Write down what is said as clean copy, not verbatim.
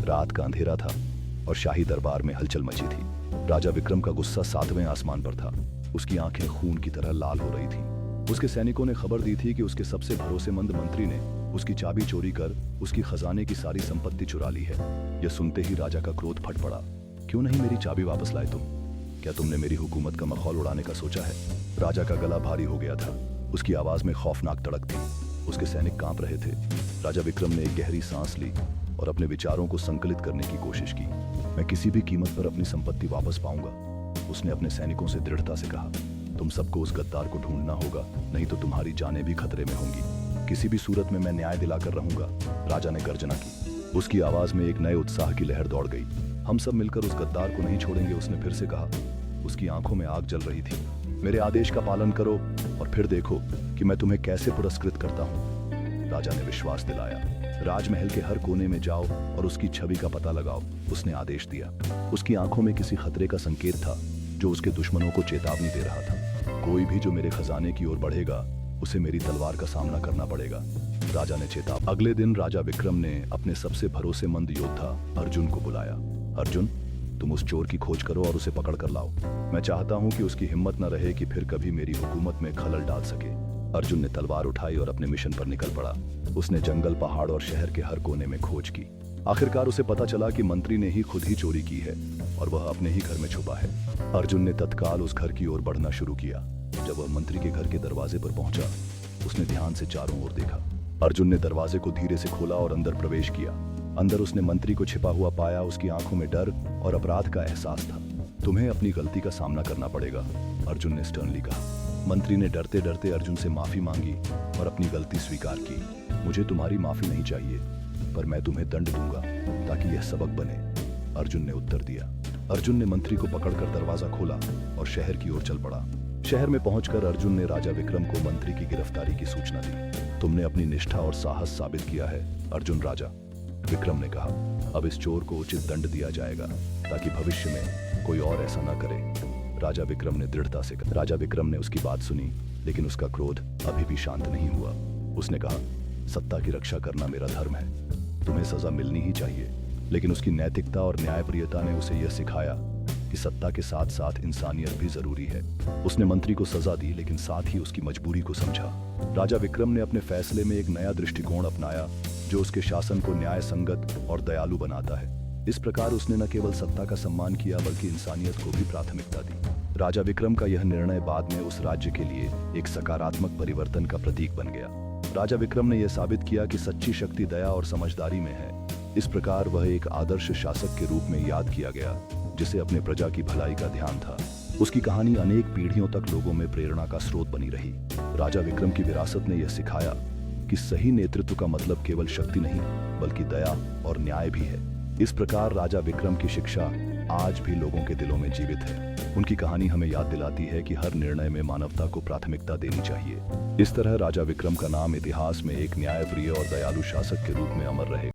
रात का अंधेरा था और शाही दरबार में हलचल मची थी। राजा विक्रम का गुस्सा 7वें आसमान पर था। उसकी आंखें खून की तरह लाल हो रही थीं। उसके सैनिकों ने खबर दी थी कि उसके सबसे भरोसेमंद मंत्री ने उसकी चाबी चोरी कर उसकी खजाने की सारी संपत्ति चुरा ली है। यह सुनते ही राजा का क्रोध फट पड़ा। क्यों नहीं मेरी चाबी वापस लाए तुम? क्या तुमने मेरी हुकूमत का मखौल उड़ाने का सोचा है? राजा का गला भारी हो गया था। उसकी आवाज में खौफनाक तड़क थी। उसके सैनिक कांप रहे थे। राजा विक्रम ने एक गहरी सांस ली और अपने विचारों को संकलित करने की कोशिश की। मैं किसी भी कीमत पर अपनी संपत्ति वापस पाऊंगा, उसने अपने सैनिकों से दृढ़ता से कहा। तुम सबको उस गद्दार को ढूंढना होगा, नहीं तो तुम्हारी जानें भी खतरे में होंगी। किसी भी सूरत में मैं न्याय दिलाकर रहूंगा, राजा ने गर्जना की। उसकी आवाज में एक नए उत्साह की लहर दौड़ गई। हम सब मिलकर उस गद्दार को नहीं छोड़ेंगे, उसने फिर से कहा। उसकी आंखों में आग जल रही थी। मेरे आदेश का पालन करो और फिर देखो कि मैं तुम्हें कैसे पुरस्कृत करता हूँ, राजा ने विश्वास दिलाया। राजमहल के हर कोने में जाओ और उसकी छवि का पता लगाओ, उसने आदेश दिया। उसकी आंखों में किसी खतरे का संकेत था जो उसके दुश्मनों को चेतावनी दे रहा था। कोई भी जो मेरे खजाने की ओर बढ़ेगा उसे मेरी तलवार का सामना करना पड़ेगा, राजा ने चेतावनी। अगले दिन राजा विक्रम ने अपने सबसे भरोसेमंद योद्धा अर्जुन को बुलाया। अर्जुन, तुम उस चोर की खोज करो और उसे पकड़ कर लाओ। मैं चाहता हूं कि उसकी हिम्मत न रहे कि फिर कभी मेरी हुकूमत में खलल डाल सके। अर्जुन ने तलवार उठाई और अपने मिशन पर निकल पड़ा। उसने जंगल, पहाड़ और शहर के हर कोने में खोज की। आखिरकार उसे पता चला कि मंत्री ने ही खुद ही चोरी की है और वह अपने ही घर में छुपा है। अर्जुन ने तत्काल उस घर की ओर बढ़ना शुरू किया। जब वह मंत्री के घर के दरवाजे पर पहुंचा, उसने ध्यान से चारों ओर देखा। अर्जुन ने दरवाजे को धीरे से खोला और अंदर प्रवेश किया। अंदर उसने मंत्री को छिपा हुआ पाया। उसकी आंखों में डर और अपराध का एहसास था। तुम्हें अपनी गलती का सामना करना पड़ेगा, अर्जुन ने स्टर्नली कहा। मंत्री ने डरते डरते अर्जुन से माफी मांगी और अपनी गलती स्वीकार की। मुझे तुम्हारी माफी नहीं चाहिए, पर मैं तुम्हें दंड दूंगा ताकि यह सबक बने, अर्जुन ने उत्तर दिया। अर्जुन ने मंत्री को पकड़कर दरवाजा खोला और शहर की ओर चल पड़ा। शहर में पहुंचकर अर्जुन ने राजा विक्रम को मंत्री की गिरफ्तारी की सूचना दी। तुमने अपनी निष्ठा और साहस साबित किया है अर्जुन, राजा विक्रम ने कहा। अब इस चोर को उचित दंड दिया जाएगा ताकि भविष्य में कोई और ऐसा न करे, राजा विक्रम ने दृढ़ता से कहा। राजा विक्रम ने उसकी बात सुनी, लेकिन उसका क्रोध अभी भी शांत नहीं हुआ। उसने कहा, सत्ता की रक्षा करना मेरा धर्म है, तुम्हें सजा मिलनी ही चाहिए। लेकिन उसकी नैतिकता और न्यायप्रियता ने उसे यह सिखाया कि सत्ता के साथ साथ इंसानियत भी जरूरी है। उसने मंत्री को सजा दी, लेकिन साथ ही उसकी मजबूरी को समझा। राजा विक्रम ने अपने फैसले में एक नया दृष्टिकोण अपनाया जो उसके शासन को न्याय संगत और दयालु बनाता है। इस प्रकार उसने न केवल सत्ता का सम्मान किया बल्कि इंसानियत को भी प्राथमिकता दी। राजा विक्रम का यह निर्णय बाद में उस राज्य के लिए एक सकारात्मक परिवर्तन का प्रतीक बन गया। राजा विक्रम ने यह साबित किया कि सच्ची शक्ति दया और समझदारी में है। इस प्रकार वह एक आदर्श शासक के रूप में याद किया गया जिसे अपने प्रजा की भलाई का ध्यान था। उसकी कहानी अनेक पीढ़ियों तक लोगों में प्रेरणा का स्रोत बनी रही। राजा विक्रम की विरासत ने यह सिखाया कि सही नेतृत्व का मतलब केवल शक्ति नहीं बल्कि दया और न्याय भी है। इस प्रकार राजा विक्रम की शिक्षा आज भी लोगों के दिलों में जीवित है। उनकी कहानी हमें याद दिलाती है कि हर निर्णय में मानवता को प्राथमिकता देनी चाहिए। इस तरह राजा विक्रम का नाम इतिहास में एक न्यायप्रिय और दयालु शासक के रूप में अमर रहे।